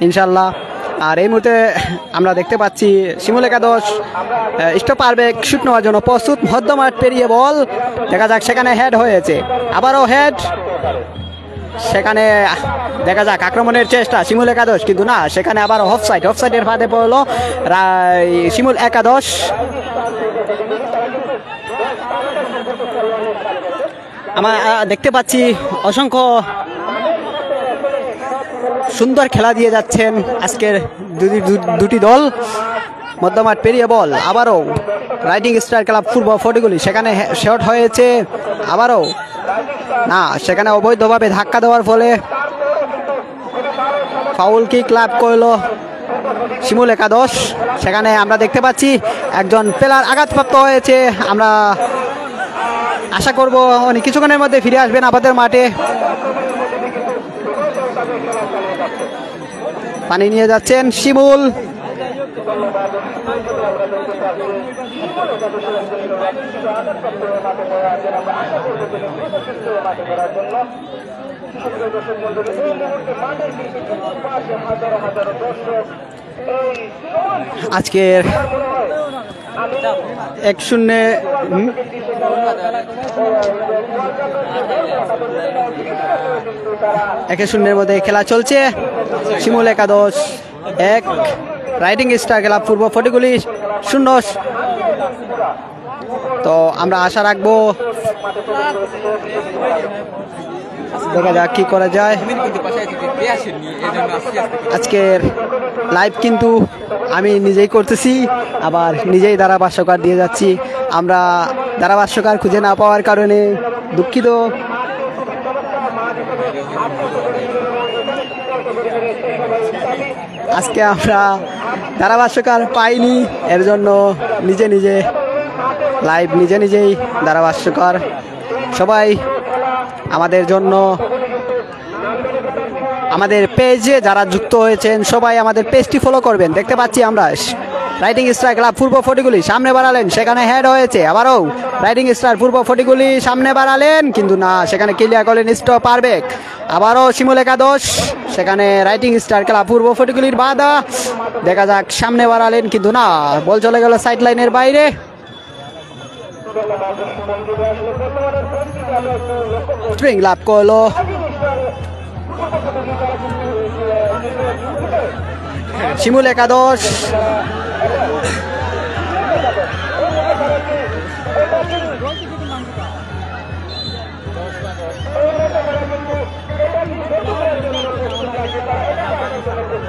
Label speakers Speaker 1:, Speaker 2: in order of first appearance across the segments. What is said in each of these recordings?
Speaker 1: ইনশাল্লাহ। আর এই মুহূর্তে আমরা দেখতে পাচ্ছি শিমুল একাদশ স্টপ পারবে শুট নেওয়ার জন্য প্রস্তুত। মধ্যমাঠ পেরিয়ে বল, দেখা যাক সেখানে হেড হয়েছে, আবারও হেড, সেখানে দেখা যাক আক্রমণের চেষ্টা শিমুল একাদশ, কিন্তু না, সেখানে আবার অফসাইডের ফাঁদে পড়লো শিমুল একাদশ। আমরা দেখতে পাচ্ছি অসংখ্য সুন্দর খেলা দিয়ে যাচ্ছেন আজকের দুটি দল। মধ্যমাঠ পেরিয়ে বল, আবারও রাইডিং স্টার ক্লাব ফুটবল ফটিকগুলি, সেখানে শট হয়েছে, আবারও না, সেখানে অবৈধভাবে ধাক্কা দেওয়ার ফলে ফাউল কিক লাভ করলো শিমুল একাদশ। সেখানে আমরা দেখতে পাচ্ছি একজন প্লেয়ার আঘাতপ্রাপ্ত হয়েছে। আমরা আশা করব উনি কিছুক্ষণের মধ্যে ফিরে আসবেন আমাদের মাঠে। পানি নিয়ে যাচ্ছেন শিমুল, আজকের 1-0 মধ্যে খেলা চলছে। শিমুল একাদশ 1, রাইডিং স্টার ক্লাব ফুটবল ফটিকগুলি 0। তো আমরা আশা রাখবো, দেখা যাক কি করা যায়। আজকের লাইভ কিন্তু আমি নিজেই করতেছি, আবার নিজেই ধারাভাষ্যকার দিয়ে যাচ্ছি। আমরা ধারাভাষ্যকার খুঁজে না পাওয়ার কারণে দুঃখিত। আজকে আমরা ধারাভাষ্যকার পাইনি, এর জন্য নিজে লাইভ নিজেই ধারাভাষ্যকার। সবাই আমাদের জন্য, আমাদের পেজে যারা যুক্ত হয়েছেন সবাই আমাদের পেজটি ফলো করবেন। দেখতে পাচ্ছি আমরা রাইডিং স্টার ক্লাব ফুটবল ফটিকগুলি সামনে বাড়ালেন, সেখানে হেড হয়েছে, আবারও রাইডিং স্টার ফুটবল ফটিকগুলি সামনে বাড়ালেন, কিন্তু না, সেখানে ক্লিয়ার করলেন স্টপ পারবেক। আবারও শিমুল একাদশ, সেখানে রাইডিং স্টার ক্লাব ফুটবল ফটিকগুলির বাধা, দেখা যাক সামনে বাড়ালেন, কিন্তু না, বল চলে গেল সাইড লাইনের বাইরে। স্ট্রিং লাভ করলো শিমুল একাদশ।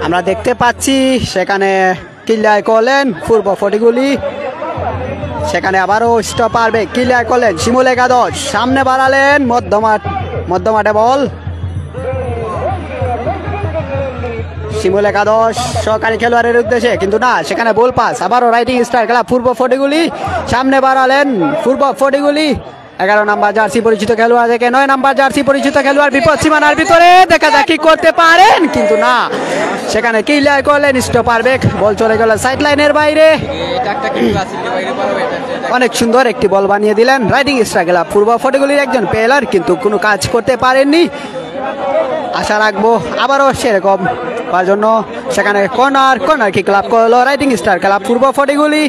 Speaker 1: আমরা দেখতে পাচ্ছি সেখানে ক্লিয়ার করলেন ফুটবল ফটিকগুলি, সেখানে আবারও স্টপ পারবে, ক্লিয়ার করলেন শিমুল একাদশ, সামনে বাড়ালেন মধ্যমাঠে বল শিমুল একাদশ সহকারী খেলোয়াড়ের উদ্দেশ্যে, কিন্তু না, সেখানে বল পাস, আবারও রাইডিং স্টার ক্লাব ফুটবল ফটিকগুলি সামনে বাড়ালেন ফুটবল ফটিকগুলি। 11 নম্বর জার্সি পরিচিত খেলোয়াড় থেকে 9 নম্বর জার্সি পরিচিত খেলোয়াড় বিপদ সীমানার ভিতরে, দেখা যাক কি করতে পারেন, কিন্তু না, সেখানে ক্লিয়ার করলেন স্টপ পারবেক, বল চলে গেল সাইড লাইনের বাইরে। অনেক সুন্দর একটি বল বানিয়ে দিলেন রাইডিং স্টার ক্লাব ফুটবল ফটিকগুলির একজন প্লেয়ার, কিন্তু কোনো কাজ করতে পারেননি। আশা রাখবো আবারও সেরকম করার জন্য। সেখানে কর্নার কিক লাভ করলো রাইডিং স্টার ক্লাব ফুটবল ফটিকগুলি,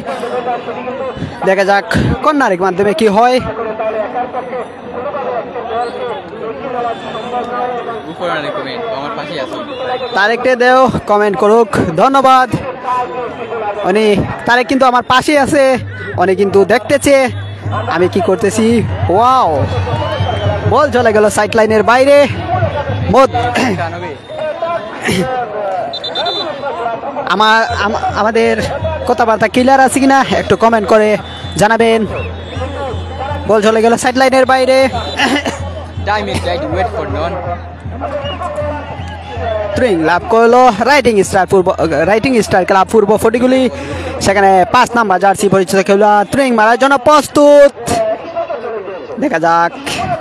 Speaker 1: দেখা যাক কর্নারের মাধ্যমে কি হয়। তারেককে দেও কমেন্ট করুক, ধন্যবাদ। উনি তারেক কিন্তু আমার পাশে আছে, উনি কিন্তু দেখতেছে আমি কি করতেছি। ওয়াও, বল চলে গেল সাইড লাইনের বাইরে। আমাদের কথাবার্তা ক্লিয়ার আছে কিনা একটু কমেন্ট করে জানাবেন। বল চলে গেল সাইড লাইনের বাইরে। স্ট্রিং লাভ করলো রাইডিং স্টার ক্লাব ফুটবল ফটিকগুলি, সেখানে 5 নম্বর জার্সি পরিচিত খেলোয়াড় স্ট্রিং মারার জন্য প্রস্তুত, দেখা যাক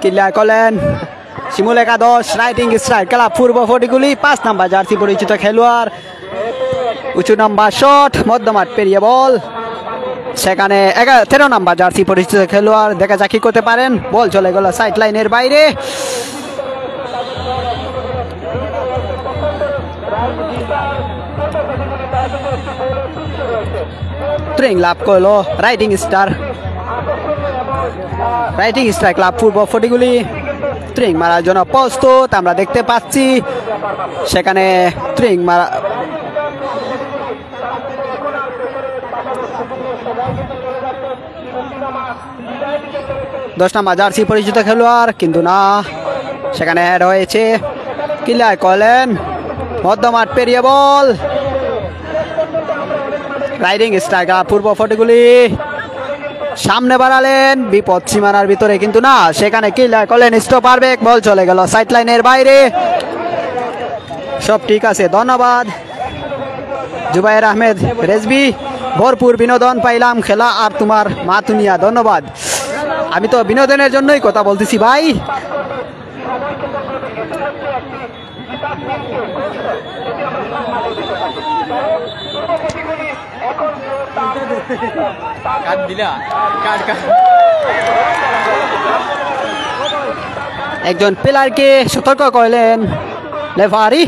Speaker 1: ক্লিয়ার করলেন শিমুল একাদশ রাইডিং স্টার ক্লাব ফুটবল ফটিকগুলি। 5 নম্বর জার্সি পরিচিত খেলোয়াড়, উঁচু নম্বর শট, মধ্যমাঠ পেরিয়ে বল, সেখানে 13 নম্বর জার্সি পরিচিত খেলোয়াড়, দেখা যাক কি করতে পারেন, বল চলে গেল সাইড লাইনের বাইরে। থ্রিং লাভ করলো রাইটিং স্টার ক্লাব পূর্ব ফটিকগুলি। থ্রিং মারার জন্য প্রস্তুত আমরা দেখতে পাচ্ছি, সেখানে থ্রিং মারা 10 নম্বর জার্সি পরিচিত খেলোয়াড়, কিন্তু না, সেখানে হেড হয়েছে। ক্লিয়ার করলেন মধ্যমাঠ পেরিয়ে বল, রাইডিং স্টার ক্লাব পূর্ব ফটিকগুলি সামনে বাড়ালেন বিপদ সীমানার ভিতরে, কিন্তু না, সেখানে ক্লিয়ার করলেন স্টপার ব্যাক, বল চলে গেল সাইড লাইনের বাইরে। সব ঠিক আছে, ধন্যবাদ জুবাইর আহমেদ রেজবি। ভরপুর বিনোদন পাইলাম, খেলা আর তোমার মাতুনিয়া, ধন্যবাদ। আমি তো বিনোদনের জন্যই কথা বলতেছি ভাই। একজন প্লেয়ারকে সতর্ক করলেন রেফারি,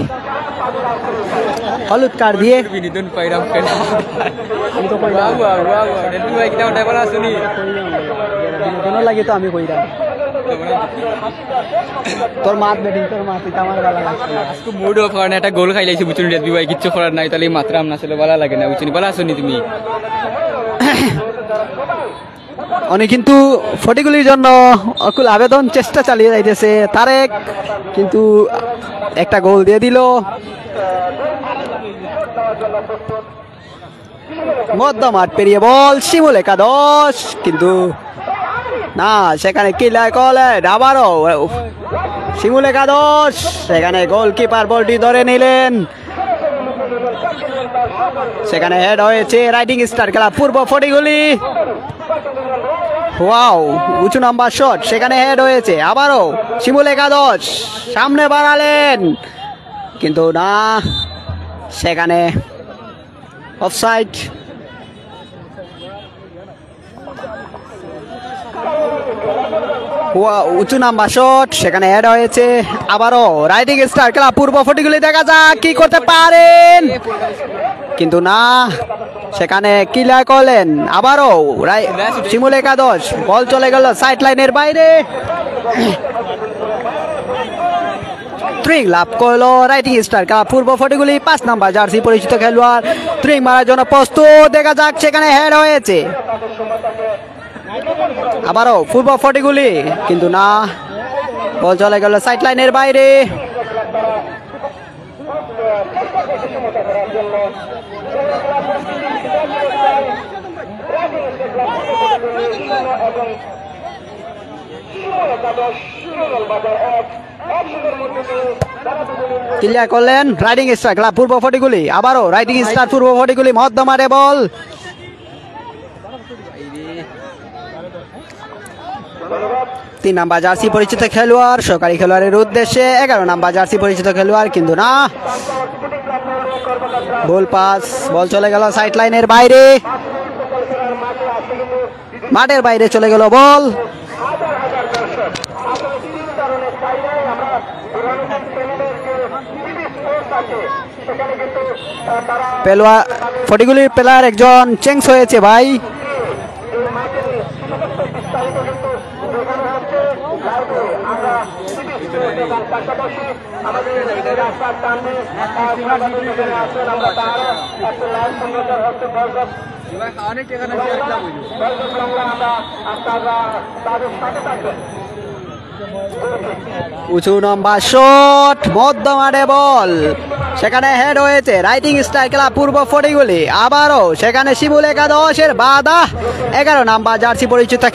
Speaker 1: হলুদ কার্ড দিয়ে।
Speaker 2: বিনোদন পাইলাম খেলা
Speaker 1: লাগে তো আমি কইরাম তোর মাত ব্যাটিং, তোর মাত আমার ভালো লাগছে না।
Speaker 2: আজকে মুড অফ কারণে একটা গোল খাই লাইছি বুঝুনি, রেডবি ভাই কিচ্ছু করার নাই, তাহলে মাত্রাম না ছিল ভালো লাগে না বুঝুনি। ভালো আছো নি তুমি?
Speaker 1: উনি কিন্তু ফটিকগুলির জন্য অকুল আবেদন চেষ্টা চালিয়ে যাইতেছে তারেক, কিন্তু একটা গোল দিয়ে দিল। মধ্যমাঠ পেরিয়ে বল, শিমুল একাদশ, কিন্তু না, সেখানে ক্লিয়ার করলেন আবারও শিমুল একাদশ, সেখানে গোলকিপার বলটি ধরে নিলেন। সেখানে হেড হয়েছে রাইডিং স্টার ক্লাব পূর্ব ফটিকগুলি। ওয়াও, উঁচু নাম্বার শট, সেখানে হেড হয়েছে আবারও শিমুল একাদশ, সামনে বাড়ালেন, কিন্তু না, সেখানে অফসাইড। উঁচু নাম্বার শট, সেখানে হেড হয়েছে আবারও রাইডিং স্টার ক্লাব পূর্ব ফটিকগুলি। দেখা যাক কি করতে পারেন, কিন্তু না, সেখানে ক্লিয়ার করলেন আবারও শিমুল একাদশ, বল চলে গেল সাইড লাইনের বাইরে। থ্রিং লাভ করলো রাইটিং স্টার ক্লাব পূর্ব ফটিকগুলি। 5 নম্বর জার্সি পরিচিত খেলোয়াড় থ্রিং মারার জন্য প্রস্তুত। দেখা যাক, সেখানে হেড হয়েছে আবারও পূর্ব ফটিকগুলি, কিন্তু না, বল চলে গেল সাইড লাইনের বাইরে। ক্লিয়ার করলেন রাইডিং স্টার ক্লাব পূর্ব ফটিকগুলি। আবারও রাইডিং স্টার পূর্ব ফটিকগুলি মধ্যমাঠে বল, 3 নম্বর জার্সি পরিচিত খেলোয়াড় সরকারি খেলোয়াড়ের উদ্দেশ্যে 11 নম্বর জার্সি পরিচিত খেলোয়াড়, কিন্তু না, বল পাস, বল চলে গেল সাইড লাইনের বাইরে, মাঠের বাইরে চলে গেল বল। ফটিকগুলির প্লেয়ার একজন চেঞ্জ হয়েছে ভাই। উঁচু নম্বর শট, মধ্যমাঠে বল, সেখানে হেড হয়েছে রাইটিং স্টার ক্লাব পূর্ব ফটিকগুলি। আবারও সেখানে শিমুল একাদশের বাধা, 11 নম্বর জার্সি পরিচিত